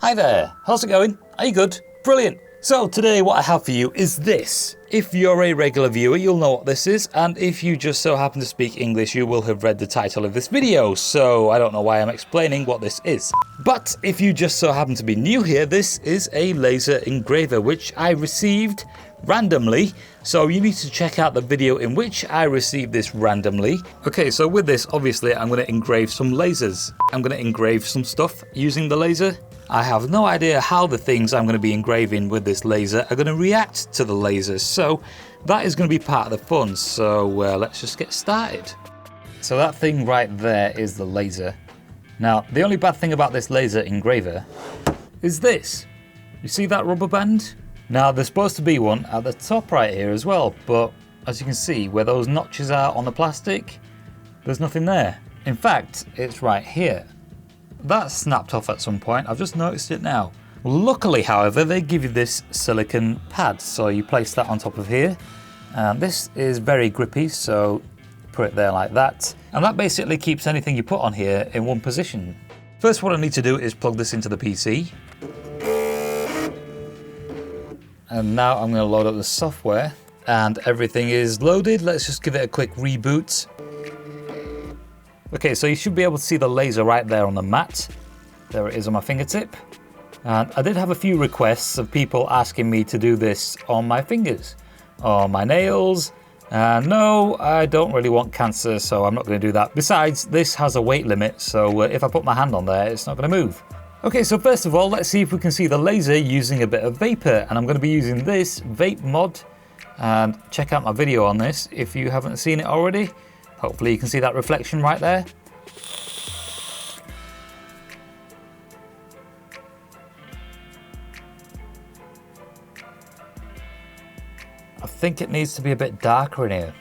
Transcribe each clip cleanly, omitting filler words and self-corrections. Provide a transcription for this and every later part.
Hi there, how's it going? Are you good? Brilliant. So today what I have for you is this. If you're a regular viewer, you'll know what this is, and if you just so happen to speak English, you will have read the title of this video, so I don't know why I'm explaining what this is. But if you just so happen to be new here, this is a laser engraver, which I received randomly, so you need to check out the video in which I received this randomly. Okay, so with this, obviously, I'm going to engrave some lasers. I'm going to engrave some stuff using the laser. I have no idea how the things I'm going to be engraving with this laser are going to react to the lasers, so that is going to be part of the fun, so let's just get started. So that thing right there is the laser. Now, the only bad thing about this laser engraver is this. You see that rubber band? Now, there's supposed to be one at the top right here as well, but as you can see, where those notches are on the plastic, there's nothing there. In fact, it's right here. That snapped off at some point, I've just noticed it now. Luckily, however, they give you this silicone pad, so you place that on top of here. And this is very grippy, so put it there like that. And that basically keeps anything you put on here in one position. First, what I need to do is plug this into the PC. And now I'm going to load up the software, and everything is loaded. Let's just give it a quick reboot. Okay, so you should be able to see the laser right there on the mat. There it is on my fingertip. And I did have a few requests of people asking me to do this on my fingers, or my nails. No, I don't really want cancer, so I'm not going to do that. Besides, this has a weight limit, so if I put my hand on there, it's not going to move. Okay, so first of all, let's see if we can see the laser using a bit of vapor, and I'm going to be using this vape mod. And check out my video on this if you haven't seen it already. Hopefully you can see that reflection right there. I think it needs to be a bit darker in here.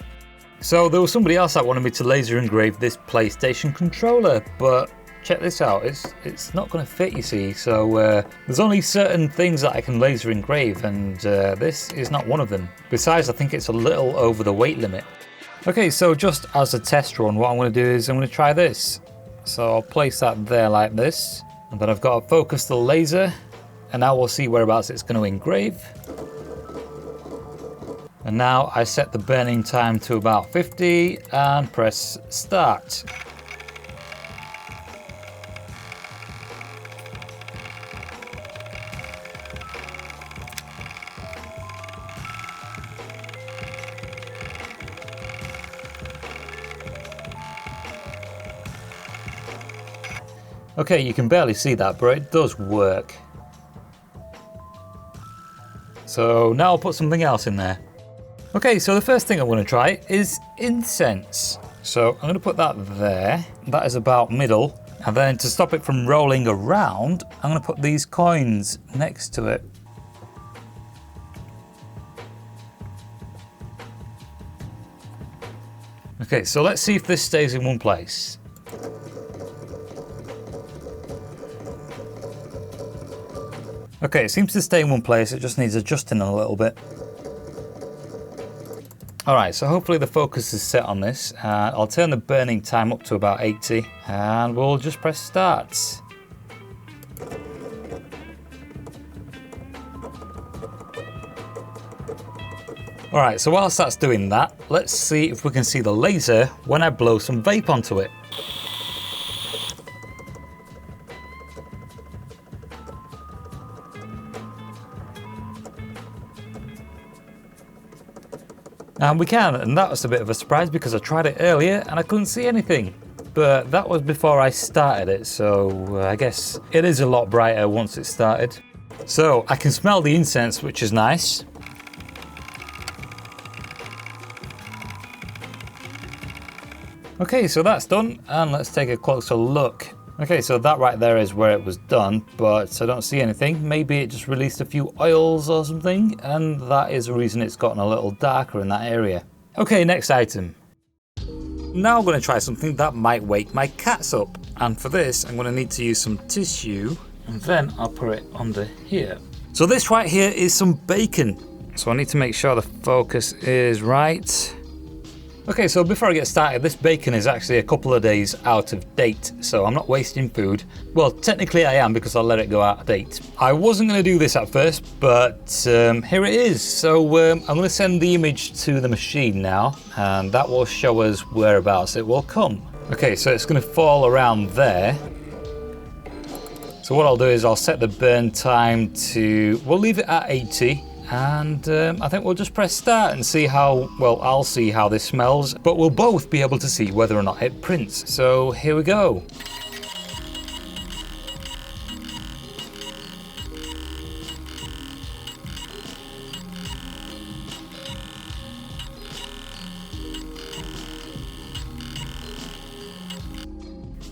So there was somebody else that wanted me to laser engrave this PlayStation controller, but check this out, it's not going to fit, you see, so there's only certain things that I can laser engrave, and this is not one of them. Besides, I think it's a little over the weight limit. Okay, so just as a test run, what I'm going to do is I'm going to try this. So I'll place that there like this, and then I've got to focus the laser, and now we'll see whereabouts it's going to engrave. And now I set the burning time to about 50 and press start. Okay, you can barely see that, but it does work. So now I'll put something else in there. Okay, so the first thing I'm going to try is incense. So I'm going to put that there. That is about middle. And then to stop it from rolling around, I'm going to put these coins next to it. Okay, so let's see if this stays in one place. Okay, it seems to stay in one place, it just needs adjusting a little bit. Alright, so hopefully the focus is set on this. I'll turn the burning time up to about 80, and we'll just press start. Alright, so whilst that's doing that, let's see if we can see the laser when I blow some vape onto it. And we can, and that was a bit of a surprise because I tried it earlier and I couldn't see anything. But that was before I started it, so I guess it is a lot brighter once it started. So I can smell the incense, which is nice. Okay, so that's done, and let's take a closer look. Okay, so that right there is where it was done, but I don't see anything. Maybe it just released a few oils or something, and that is the reason it's gotten a little darker in that area. Okay, next item. Now I'm going to try something that might wake my cats up, and for this I'm going to need to use some tissue, and then I'll put it under here. So this right here is some bacon. So I need to make sure the focus is right. Okay, so before I get started, this bacon is actually a couple of days out of date, so I'm not wasting food. Well, technically I am because I let it go out of date. I wasn't going to do this at first, but here it is. So I'm going to send the image to the machine now, and that will show us whereabouts it will come. Okay, so it's going to fall around there. So what I'll do is I'll set the burn time to, we'll leave it at 80. And I think we'll just press start and see how, well, I'll see how this smells, but we'll both be able to see whether or not it prints. So here we go.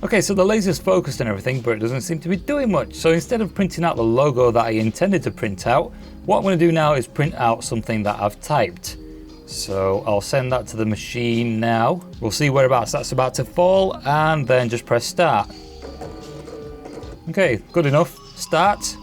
Okay, so the laser's focused and everything, but it doesn't seem to be doing much. So instead of printing out the logo that I intended to print out, what I'm going to do now is print out something that I've typed. So I'll send that to the machine now. We'll see whereabouts that's about to fall and then just press start. Okay, good enough. Start.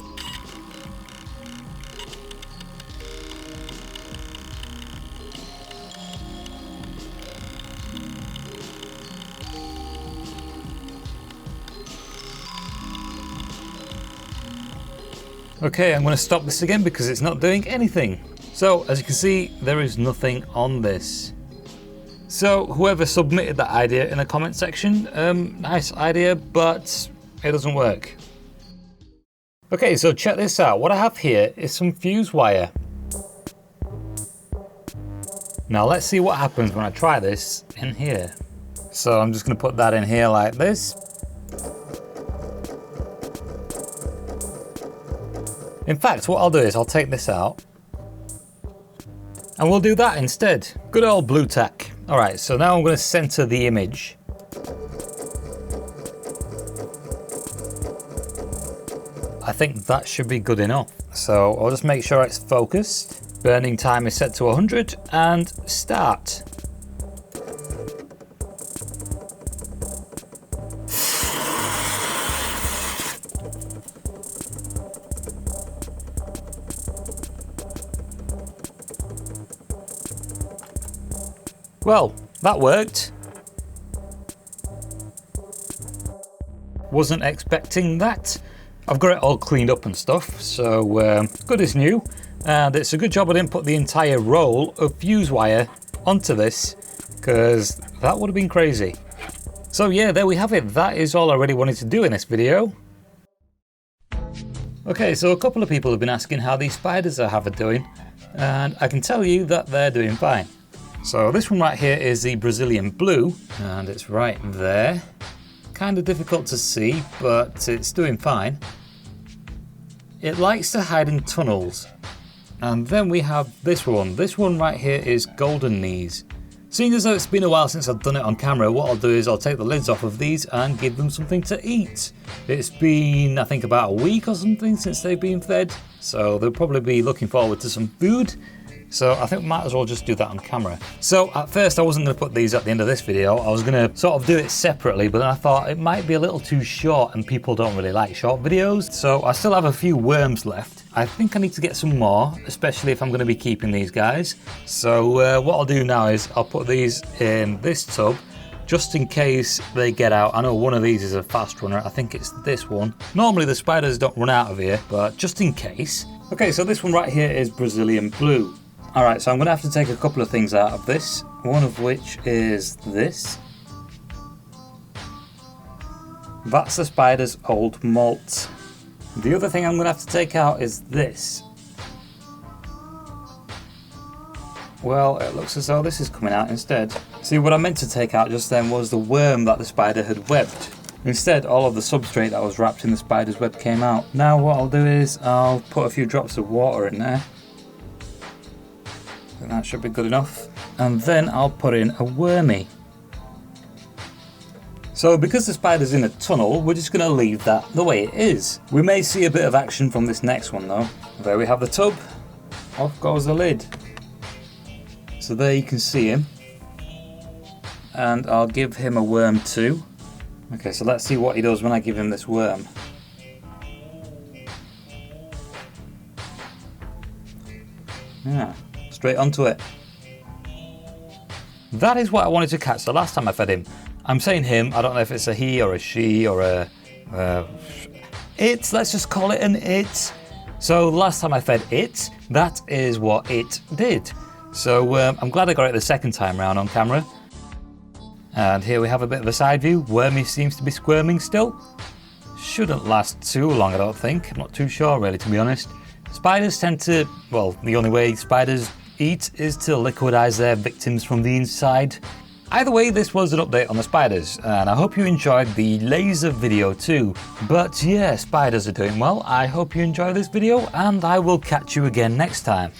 Okay, I'm going to stop this again because it's not doing anything. So, as you can see, there is nothing on this. So, whoever submitted that idea in the comment section, nice idea, but it doesn't work. Okay, so check this out. What I have here is some fuse wire. Now, let's see what happens when I try this in here. So, I'm just going to put that in here like this. In fact, what I'll do is I'll take this out and we'll do that instead. Good old blue tack. All right, so now I'm going to center the image. I think that should be good enough. So I'll just make sure it's focused. Burning time is set to 100 and start. Well, that worked. Wasn't expecting that. I've got it all cleaned up and stuff, so good as new. And it's a good job I didn't put the entire roll of fuse wire onto this, because that would have been crazy. So yeah, there we have it. That is all I really wanted to do in this video. Okay, so a couple of people have been asking how these spiders I have are doing, and I can tell you that they're doing fine. So this one right here is the Brazilian blue, and it's right there. Kind of difficult to see, but it's doing fine. It likes to hide in tunnels. And then we have this one. This one right here is golden knees. Seeing as though it's been a while since I've done it on camera, what I'll do is I'll take the lids off of these and give them something to eat. It's been, I think, about a week or something since they've been fed, so they'll probably be looking forward to some food. So I think we might as well just do that on camera. So at first I wasn't going to put these at the end of this video. I was going to sort of do it separately, but then I thought it might be a little too short and people don't really like short videos. So I still have a few worms left. I think I need to get some more, especially if I'm going to be keeping these guys. So what I'll do now is I'll put these in this tub just in case they get out. I know one of these is a fast runner. I think it's this one. Normally the spiders don't run out of here, but just in case. Okay, so this one right here is Brazilian blue. Alright, so I'm going to have to take a couple of things out of this, one of which is this. That's the spider's old molt. The other thing I'm going to have to take out is this. Well, it looks as though this is coming out instead. See, what I meant to take out just then was the worm that the spider had webbed. Instead, all of the substrate that was wrapped in the spider's web came out. Now what I'll do is I'll put a few drops of water in there. And that should be good enough. And then I'll put in a wormy. So because the spider's in a tunnel, we're just going to leave that the way it is. We may see a bit of action from this next one though. There we have the tub. Off goes the lid. So there you can see him. And I'll give him a worm too. Okay, so let's see what he does when I give him this worm. Yeah. Straight onto it. That is what I wanted to catch the last time I fed him. I'm saying him, I don't know if it's a he or a she or a... it, let's just call it an it. So last time I fed it, that is what it did. So I'm glad I got it the second time round on camera. And here we have a bit of a side view. Wormy seems to be squirming still. Shouldn't last too long, I don't think. I'm not too sure really, to be honest. Spiders tend to, well, the only way spiders eat is to liquidize their victims from the inside. Either way, this was an update on the spiders, and I hope you enjoyed the laser video too. But yeah, spiders are doing well. I hope you enjoy this video, and I will catch you again next time.